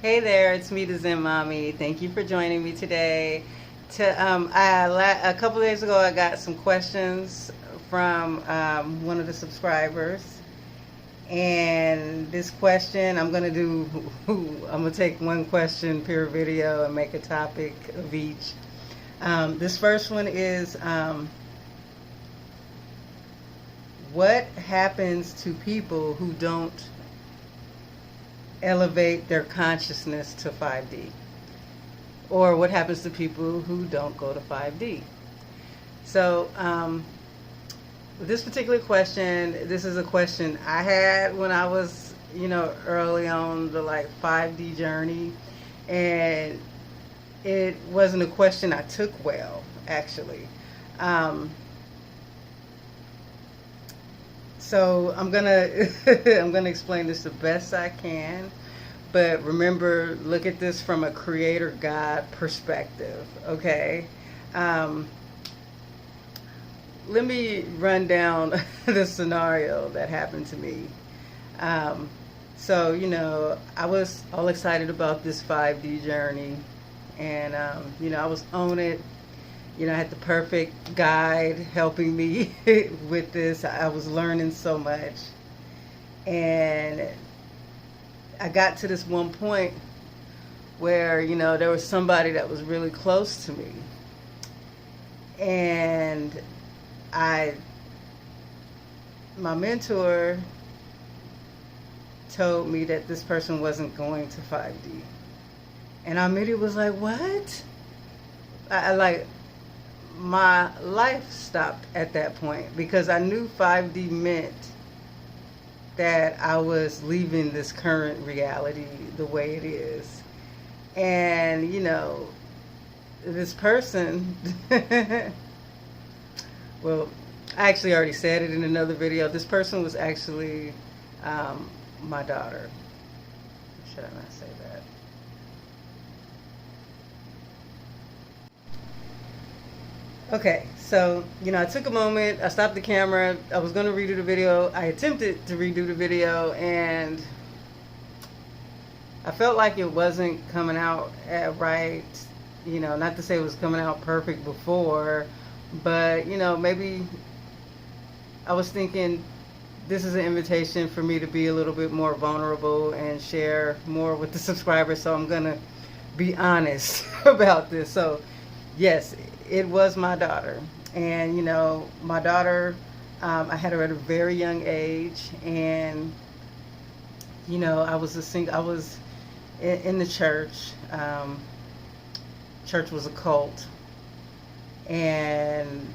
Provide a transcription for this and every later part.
Hey there, it's me, the Zen Mommy. Thank you for joining me today. A couple days ago, I got some questions from one of the subscribers, and this question I'm gonna do. I'm gonna take one question per video and make a topic of each. This first one is, what happens to people who don't elevate their consciousness to 5D? Or what happens to people who don't go to 5D? So, this particular question, this is a question I had when I was, early on the 5D journey. And it wasn't a question I took well, actually. So I'm gonna I'm gonna explain this the best I can, but remember, look at this from a creator God perspective. Okay, let me run down the scenario that happened to me. So I was all excited about this 5D journey, and I was on it. I had the perfect guide helping me with this. I was learning so much. And I got to this one point where, there was somebody that was really close to me. And my mentor told me that this person wasn't going to 5D. And I immediately was like, what? My life stopped at that point because I knew 5D meant that I was leaving this current reality the way it is. And, this person, well, I actually already said it in another video. This person was actually my daughter. Should I not say that? Okay, so, I took a moment, I stopped the camera, I was going to redo the video, I attempted to redo the video, and I felt like it wasn't coming out right, not to say it was coming out perfect before, but, maybe I was thinking this is an invitation for me to be a little bit more vulnerable and share more with the subscribers, so I'm going to be honest about this. So, yes, it was my daughter. And, my daughter, I had her at a very young age. And, I was I was in the church. Church was a cult. And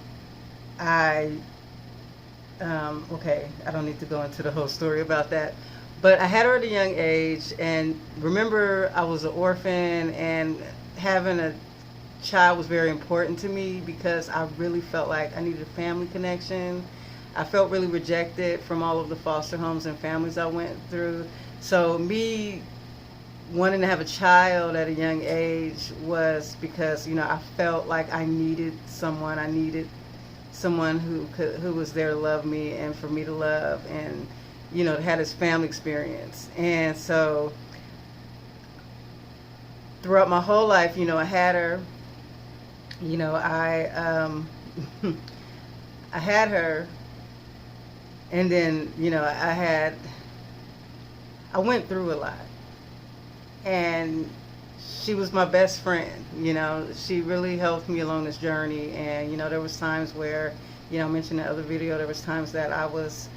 okay, I don't need to go into the whole story about that. But I had her at a young age. And remember, I was an orphan, and having a child was very important to me because I really felt like I needed a family connection. I felt really rejected from all of the foster homes and families I went through. So me wanting to have a child at a young age was because, I felt like I needed someone. I needed someone who was there to love me and for me to love, and, had his family experience. And so throughout my whole life, I had her. I had her, and then, I went through a lot, and she was my best friend. She really helped me along this journey. And, there was times where, I mentioned in the other video, there was times that I was,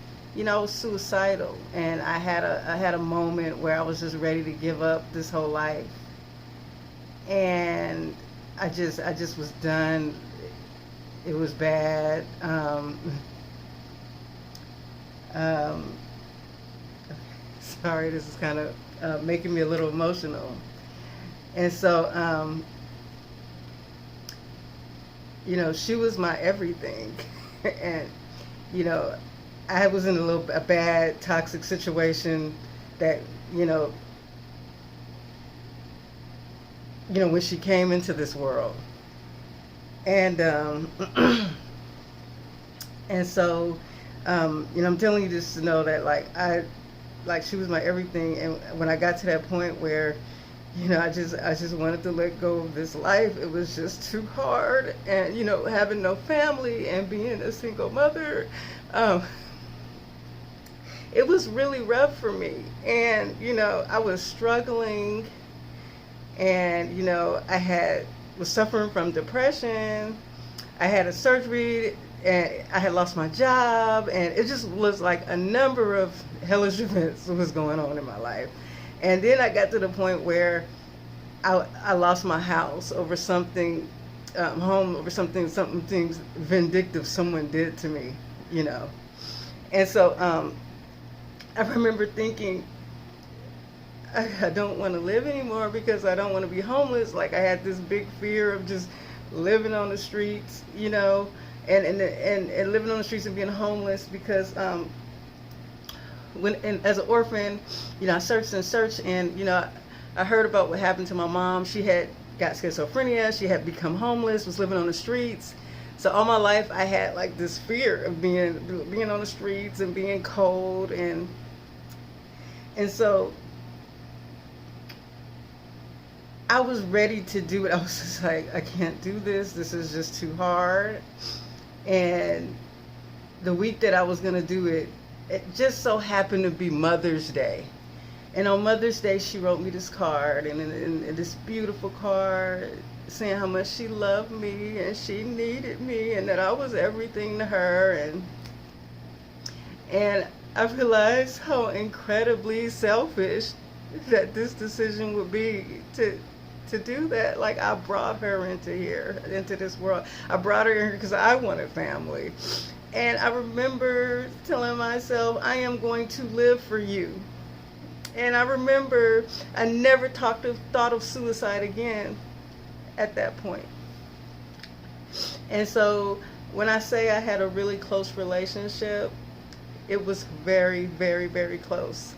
suicidal, and I had a moment where I was just ready to give up this whole life. And I just was done. It was bad. Sorry, this is kind of making me a little emotional. And so, she was my everything. And, I was in a bad, toxic situation that, when she came into this world. And and so I'm telling you this to know that, like, she was my everything. And when I got to that point where, I just wanted to let go of this life. It was just too hard, and having no family and being a single mother, um, it was really rough for me. And I was struggling, and was suffering from depression. I had a surgery, and I had lost my job, and it just was like a number of hellish events that was going on in my life. And then I got to the point where I lost my house over something, home over something vindictive someone did to me, And so I remember thinking, I don't want to live anymore because I don't want to be homeless. Like, I had this big fear of just living on the streets, and living on the streets and being homeless because as an orphan, I searched and searched, and I heard about what happened to my mom. She had got schizophrenia. She had become homeless, was living on the streets. So all my life I had like this fear of being on the streets and being cold, and so I was ready to do it. I was just like, I can't do this. This is just too hard. And the week that I was going to do it, it just so happened to be Mother's Day. And on Mother's Day, she wrote me this card, and this beautiful card saying how much she loved me and she needed me and that I was everything to her. And I realized how incredibly selfish that this decision would be to do that. Like, I brought her into this world. I brought her here because I wanted family. And I remember telling myself, I am going to live for you. And I remember I never thought of suicide again at that point. And so when I say I had a really close relationship, it was very, very, very close.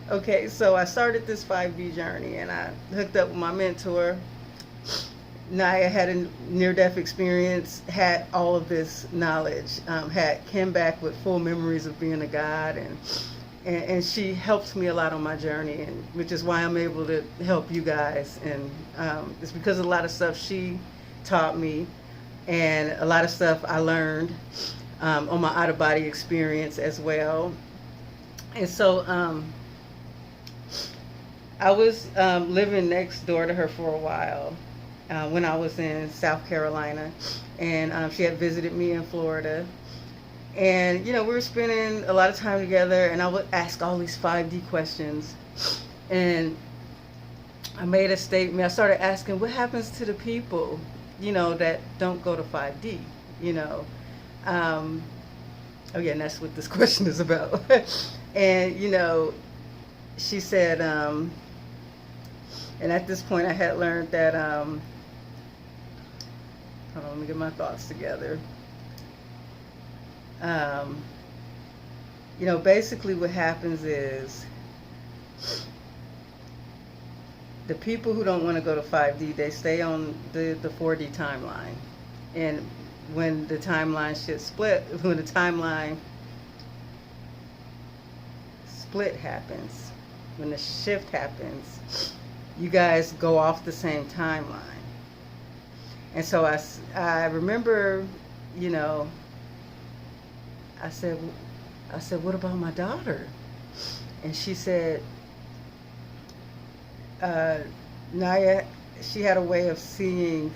Okay, so I started this 5D journey, and I hooked up with my mentor. Naya had a near-death experience, had all of this knowledge, came back with full memories of being a God, and she helped me a lot on my journey, and which is why I'm able to help you guys. And it's because of a lot of stuff she taught me, and a lot of stuff I learned on my out-of-body experience as well. And so I was living next door to her for a while when I was in South Carolina, and she had visited me in Florida. And, we were spending a lot of time together, and I would ask all these 5D questions. And I made a statement. I started asking, what happens to the people, that don't go to 5D, Oh, yeah, and that's what this question is about. And, she said, and at this point I had learned that, hold on, let me get my thoughts together. Basically what happens is the people who don't want to go to 5D, they stay on the 4D timeline. And when the timeline split happens, when the shift happens, you guys go off the same timeline. And so I remember, I said, what about my daughter? And she said, Naya, she had a way of seeing,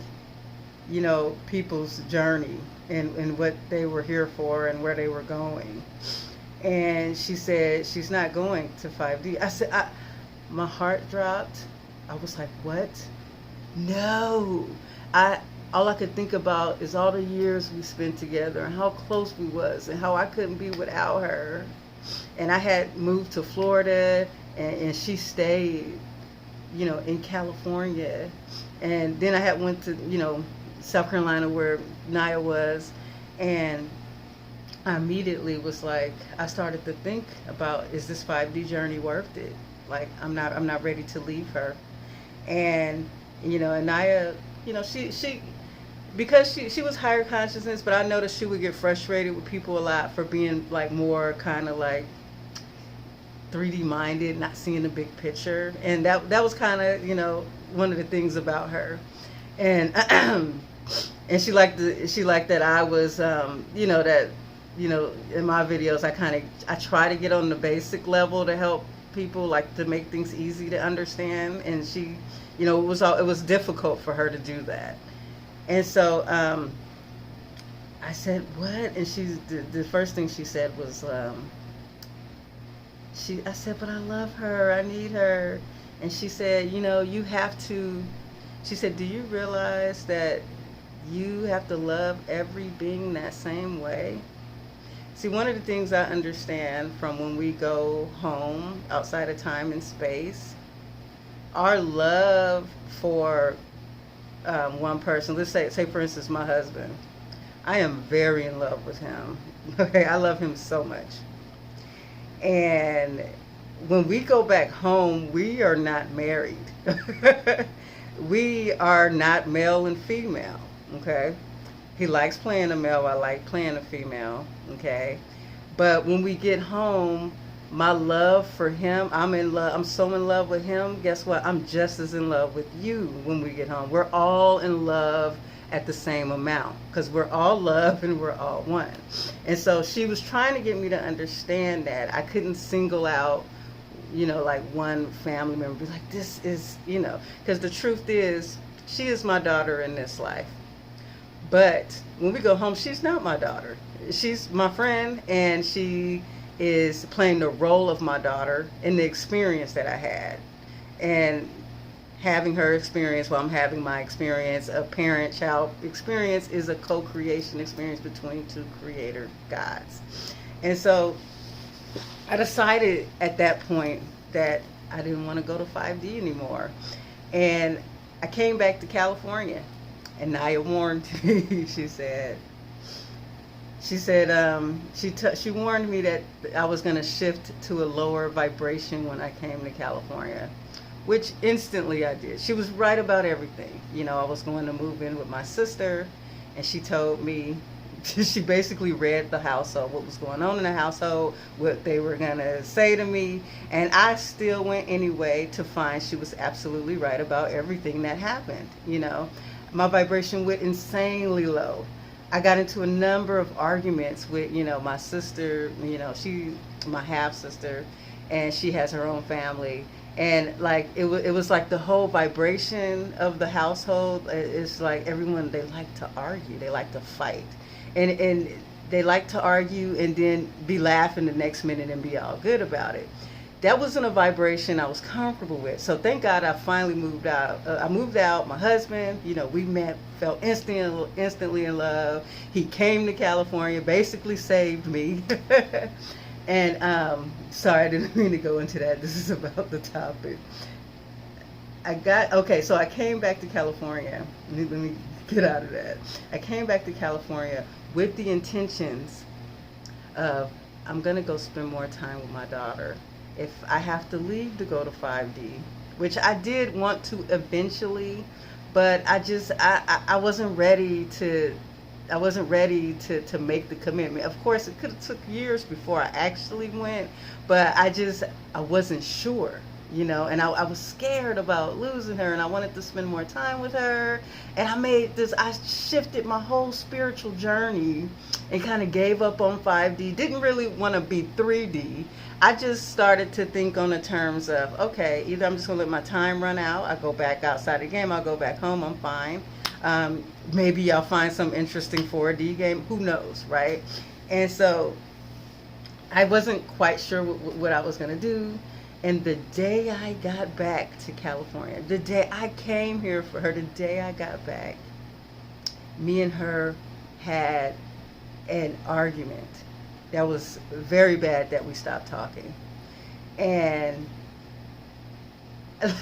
people's journey and what they were here for and where they were going. And she said, she's not going to 5D. I said, my heart dropped. I was like, what? No. All I could think about is all the years we spent together and how close we was and how I couldn't be without her. And I had moved to Florida, and she stayed, in California. And then I had went to, South Carolina where Naya was, and I immediately was like, I started to think about, is this 5D journey worth it? Like, I'm not ready to leave her. And, and Naya, she because she was higher consciousness, but I noticed she would get frustrated with people a lot for being like more kind of like 3D minded, not seeing the big picture, and that was kind of, you know, one of the things about her. And and she liked that I was, you know, that, you know, in my videos I try to get on the basic level to help people, like to make things easy to understand. And she, you know, it was difficult for her to do that. And so I said, what? And the first thing she said was, I said, but I love her, I need her. And she said, you know, you have to, she said, do you realize that you have to love every being that same way? See, one of the things I understand from when we go home outside of time and space, our love for one person, let's say for instance, my husband, I am very in love with him. Okay, I love him so much. And when we go back home, we are not married. We are not male and female. Okay, he likes playing a male, I like playing a female. Okay, but when we get home, my love for him, I'm so in love with him. Guess what? I'm just as in love with you when we get home. We're all in love at the same amount, because we're all love and we're all one. And so she was trying to get me to understand that I couldn't single out, you know, like one family member, be like, this is, you know, because the truth is, she is my daughter in this life. But when we go home, she's not my daughter. She's my friend, and she is playing the role of my daughter in the experience that I had. And having her experience while I'm having my experience, a parent-child experience, is a co-creation experience between two creator gods. And so I decided at that point that I didn't want to go to 5D anymore. And I came back to California, and Naya warned me. She warned me that I was going to shift to a lower vibration when I came to California, which instantly I did. She was right about everything. You know, I was going to move in with my sister, and she told me, she basically read the household, what was going on in the household, what they were going to say to me, and I still went anyway to find she was absolutely right about everything that happened. You know, my vibration went insanely low. I got into a number of arguments with, you know, my sister, you know, my half sister, and she has her own family. And like it was like the whole vibration of the household is like everyone, they like to argue, they like to fight, and they like to argue and then be laughing the next minute and be all good about it. That wasn't a vibration I was comfortable with. So thank God I finally moved out. I moved out. My husband, you know, we met, felt instantly in love. He came to California, basically saved me. And sorry, I didn't mean to go into that. This is about the topic. So I came back to California. Let me get out of that. I came back to California with the intentions of, I'm going to go spend more time with my daughter. If I have to leave to go to 5D, which I did want to eventually, but I wasn't ready to make the commitment. Of course, it could have took years before I actually went, but I wasn't sure, you know, and I was scared about losing her, and I wanted to spend more time with her. And I shifted my whole spiritual journey and kind of gave up on 5D. Didn't really want to be 3D. I just started to think on the terms of, okay, either I'm just going to let my time run out, I go back outside the game, I'll go back home, I'm fine. Maybe I'll find some interesting 4D game, who knows, right? And so I wasn't quite sure what I was going to do. And the day I got back to California, the day I came here for her, the day I got back, me and her had an argument that was very bad, that we stopped talking. And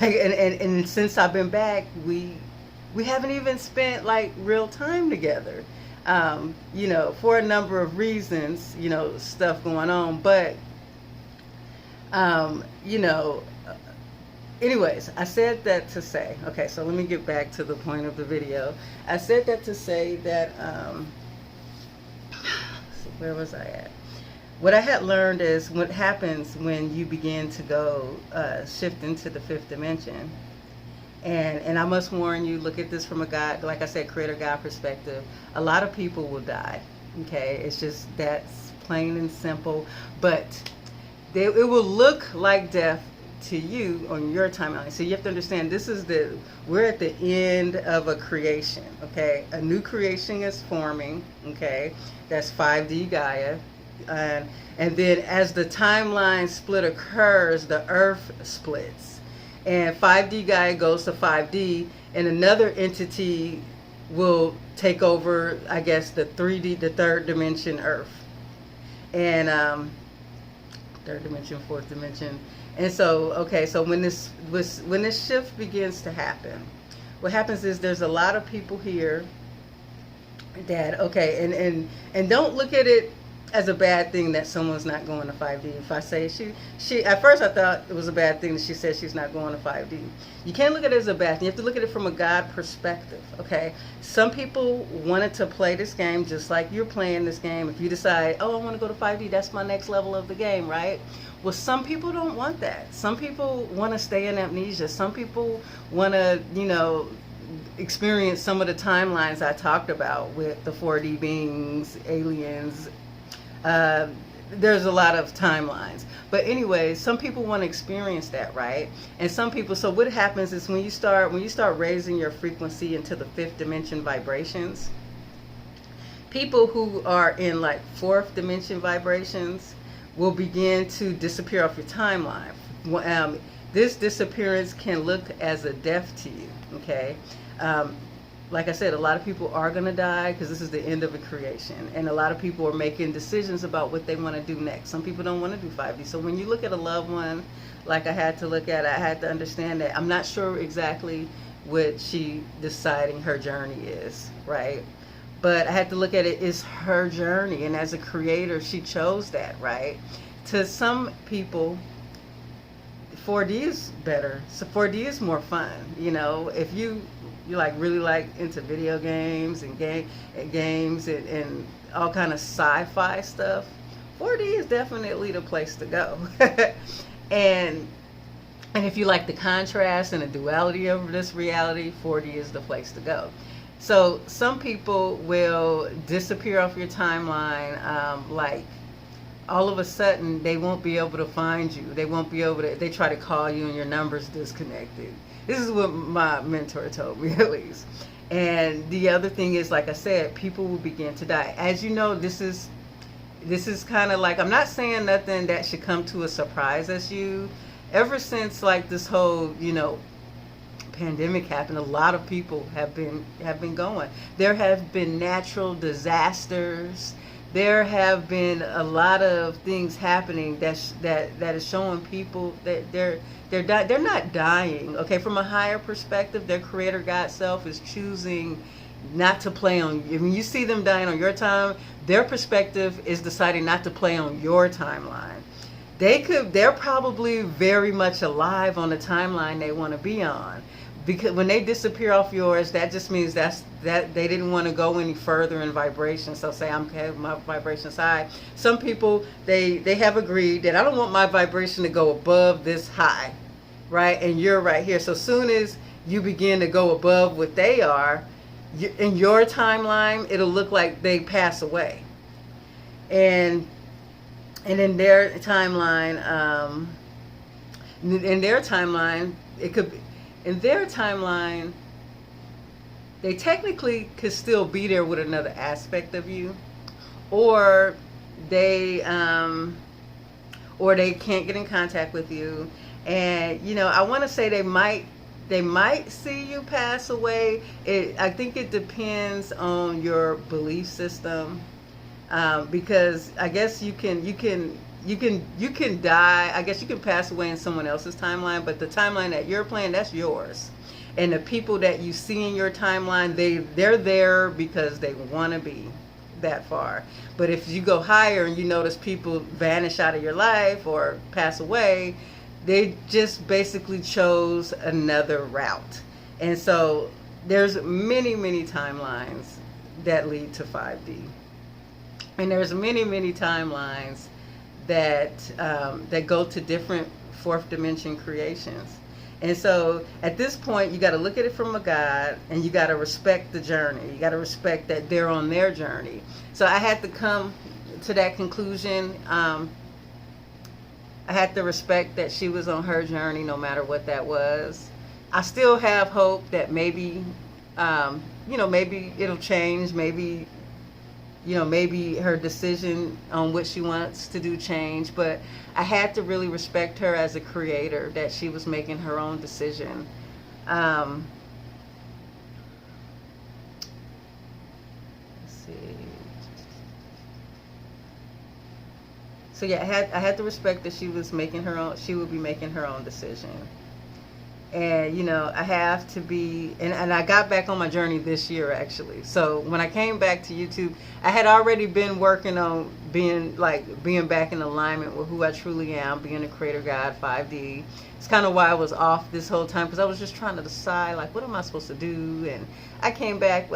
like, and since I've been back, we haven't even spent like real time together, you know, for a number of reasons, you know, stuff going on. But you know, anyways, I said that to say, okay, so let me get back to the point of the video. I said that to say that, so where was I at? what I had learned is what happens when you begin to go shift into the fifth dimension. And I must warn you, look at this from a God, like I said, creator God perspective. A lot of people will die. Okay, it's just that's plain and simple. But it will look like death to you on your timeline. So you have to understand, we're at the end of a creation. Okay, a new creation is forming. Okay, that's 5D Gaia. And then as the timeline split occurs, the earth splits. And 5D Gaia goes to 5D, and another entity will take over, I guess, the 3D, the third dimension earth. And third dimension, fourth dimension. And so, okay, so when this shift begins to happen, what happens is there's a lot of people here that, okay, and don't look at it as a bad thing that someone's not going to 5D. If I say she at first I thought it was a bad thing that she said she's not going to 5D. You can't look at it as a bad thing. You have to look at it from a God perspective, okay? Some people wanted to play this game just like you're playing this game. If you decide, oh, I want to go to 5D, that's my next level of the game, right? Well, some people don't want that. Some people want to stay in amnesia. Some people want to, experience some of the timelines I talked about with the 4D beings, aliens. There's a lot of timelines, but anyway, some people want to experience that, right? And some people, so what happens is when you start raising your frequency into the fifth dimension vibrations, people who are in like fourth dimension vibrations will begin to disappear off your timeline. This disappearance can look as a death to you, okay? Like I said, a lot of people are going to die because this is the end of a creation. And a lot of people are making decisions about what they want to do next. Some people don't want to do 5D. So when you look at a loved one, like I had to look at, I had to understand that I'm not sure exactly what she deciding her journey is, right? But I had to look at it as her journey. And as a creator, she chose that, right? To some people, 4D is better. So 4D is more fun. If you like really like into video games and games and all kind of sci-fi stuff, 4D is definitely the place to go. and if you like the contrast and the duality of this reality, 4D is the place to go. So some people will disappear off your timeline, like all of a sudden they won't be able to find you. They won't be able to, they try to call you and your number's disconnected. This is what my mentor told me, at least. And the other thing is, like I said, people will begin to die. As you know, this is kind of like, I'm not saying nothing that should come to a surprise as you. Ever since like this whole, pandemic happened, a lot of people have been going. There have been natural disasters. There have been a lot of things happening that is showing people that they're not dying. Okay, from a higher perspective, their creator God self is choosing not to play on. When you see them dying on your time, their perspective is deciding not to play on your timeline. They're probably very much alive on the timeline they want to be on. Because when they disappear off yours, that just means that they didn't want to go any further in vibration. So say I'm okay, my vibration's high. Some people, they have agreed that I don't want my vibration to go above this high, right? And you're right here. So soon as you begin to go above what they are, in your timeline, it'll look like they pass away. And in their timeline, it could be, in their timeline, they technically could still be there with another aspect of you, or they can't get in contact with you. And I want to say they might see you pass away. I think it depends on your belief system, because I guess you can die. I guess you can pass away in someone else's timeline, but the timeline that you're playing, that's yours. And the people that you see in your timeline, they're there because they want to be that far. But if you go higher and you notice people vanish out of your life or pass away, they just basically chose another route. And so there's many timelines that lead to 5D. And there's many timelines that go to different fourth dimension creations. And so at this point, you got to look at it from a God, and you got to respect the journey. You got to respect that they're on their journey. So I had to come to that conclusion. I had to respect that she was on her journey, no matter what that was. I still have hope that maybe, maybe it'll change. Maybe, maybe her decision on what she wants to do change. But I had to really respect her as a creator, that she was making her own decision. Let's see. So yeah, I had to respect that she was making her own. She would be making her own decision. And I have to be, and I got back on my journey this year, actually. So when I came back to YouTube, I had already been working on being back in alignment with who I truly am, being a creator God, 5D. It's kind of why I was off this whole time, because I was just trying to decide, like, what am I supposed to do? And I came back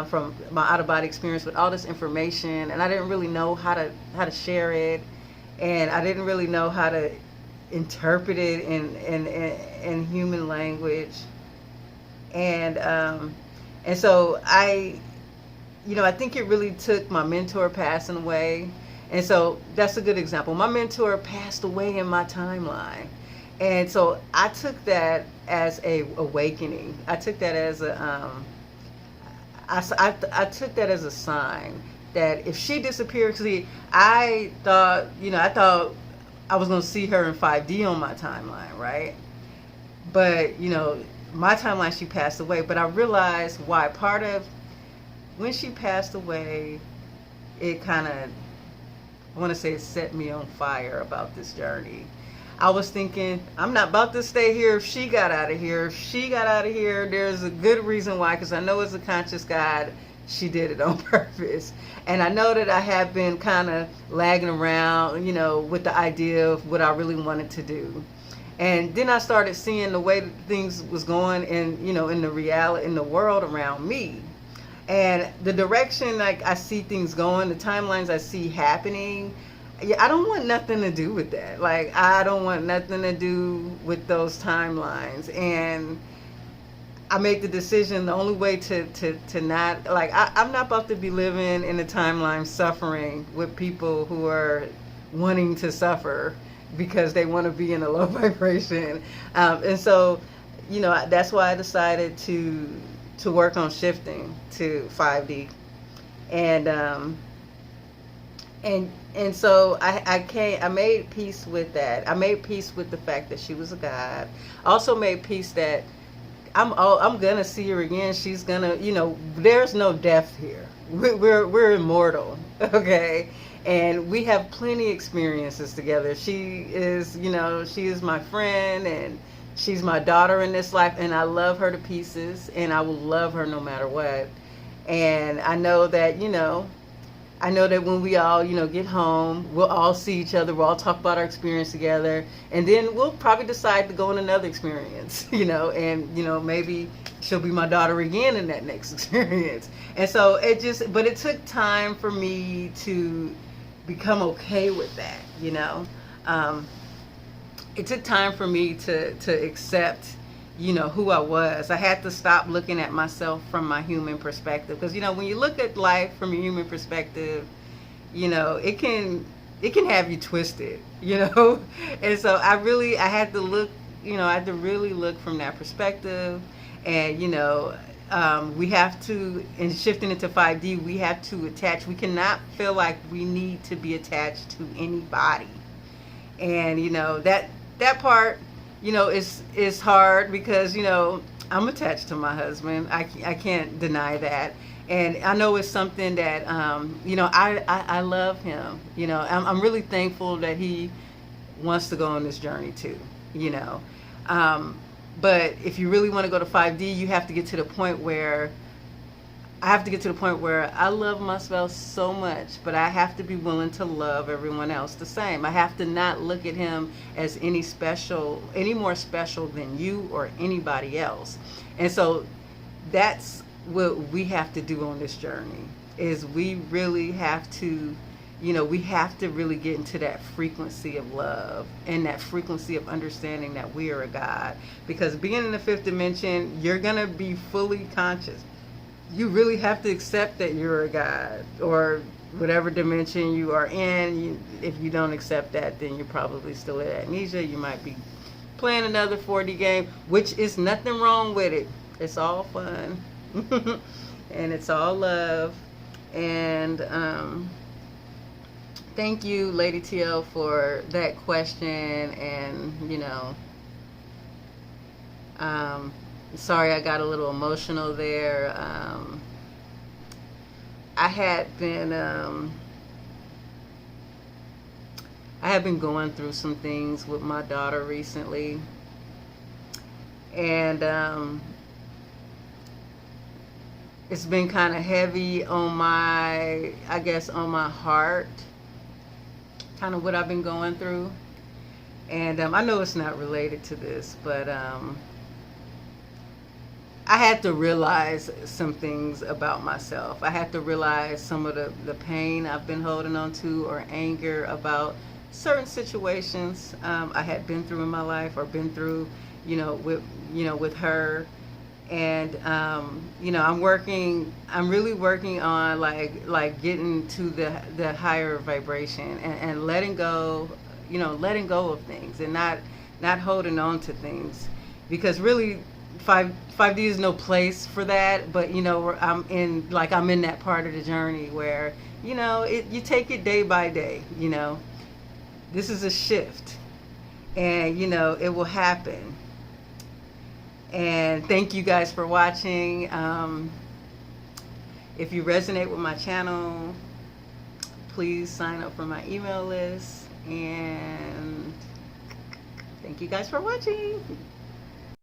from my out-of-body experience with all this information, and I didn't really know how to share it, and I didn't really know how to interpret it in human language. And so I think it really took my mentor passing away. And so that's a good example. My mentor passed away in my timeline. And so I took that as a awakening. I took that as I took that as a sign that if she disappeared, see, I thought I was going to see her in 5D on my timeline, right? But, my timeline, she passed away. But I realized why. Part of when she passed away, it kind of, I want to say, it set me on fire about this journey. I was thinking, I'm not about to stay here if she got out of here. If she got out of here, there's a good reason why, because I know as a conscious God, she did it on purpose. And I know that I have been kind of lagging around, with the idea of what I really wanted to do. And then I started seeing the way that things was going in the reality, in the world around me. And the direction, like, I see things going, the timelines I see happening, I don't want nothing to do with that. Like, I don't want nothing to do with those timelines. And I make the decision, the only way to not, like, I'm not about to be living in a timeline suffering with people who are wanting to suffer because they want to be in a low vibration. And so, that's why I decided to work on shifting to 5D. And so I made peace with that. I made peace with the fact that she was a God. I also made peace that I'm gonna see her again. She's gonna, there's no death here. We're immortal, okay? And we have plenty of experiences together. She is my friend, and she's my daughter in this life, and I love her to pieces, and I will love her no matter what. And I know that, when we all, get home, we'll all see each other. We'll all talk about our experience together. And then we'll probably decide to go on another experience, and, maybe she'll be my daughter again in that next experience. And so but it took time for me to become okay with that, It took time for me to accept, who I was. I had to stop looking at myself from my human perspective. Because, when you look at life from a human perspective, it can have you twisted, And so I had to look, I had to really look from that perspective. And, we have to, in shifting into 5D, we have to attach. We cannot feel like we need to be attached to anybody. And, that part, is hard because, I'm attached to my husband. I can't deny that. And I know it's something that, I love him. I'm really thankful that he wants to go on this journey too, But if you really want to go to 5D, you have to get to the point where I love myself so much, but I have to be willing to love everyone else the same. I have to not look at him as any more special than you or anybody else. And so that's what we have to do on this journey, is we really have to we have to really get into that frequency of love and that frequency of understanding that we are a God. Because being in the fifth dimension, you're going to be fully conscious. You really have to accept that you're a God, or whatever dimension you are in. If you don't accept that, then you're probably still at amnesia. You might be playing another 4D game, which is nothing wrong with it. It's all fun. And it's all love. And thank you, Lady TL, for that question. And sorry I got a little emotional there. I had been going through some things with my daughter recently, and it's been kind of heavy on my heart, kind of what I've been going through. And I know it's not related to this, but I had to realize some things about myself. I had to realize some of the pain I've been holding on to, or anger about certain situations I had been through in my life, or been through, with her. And I'm really working on like getting to the higher vibration, and letting go of things, and not holding on to things, because really 5D is no place for that. But I'm in that part of the journey where you take it day by day. This is a shift, and it will happen. And thank you guys for watching. If you resonate with my channel, please sign up for my email list. And thank you guys for watching.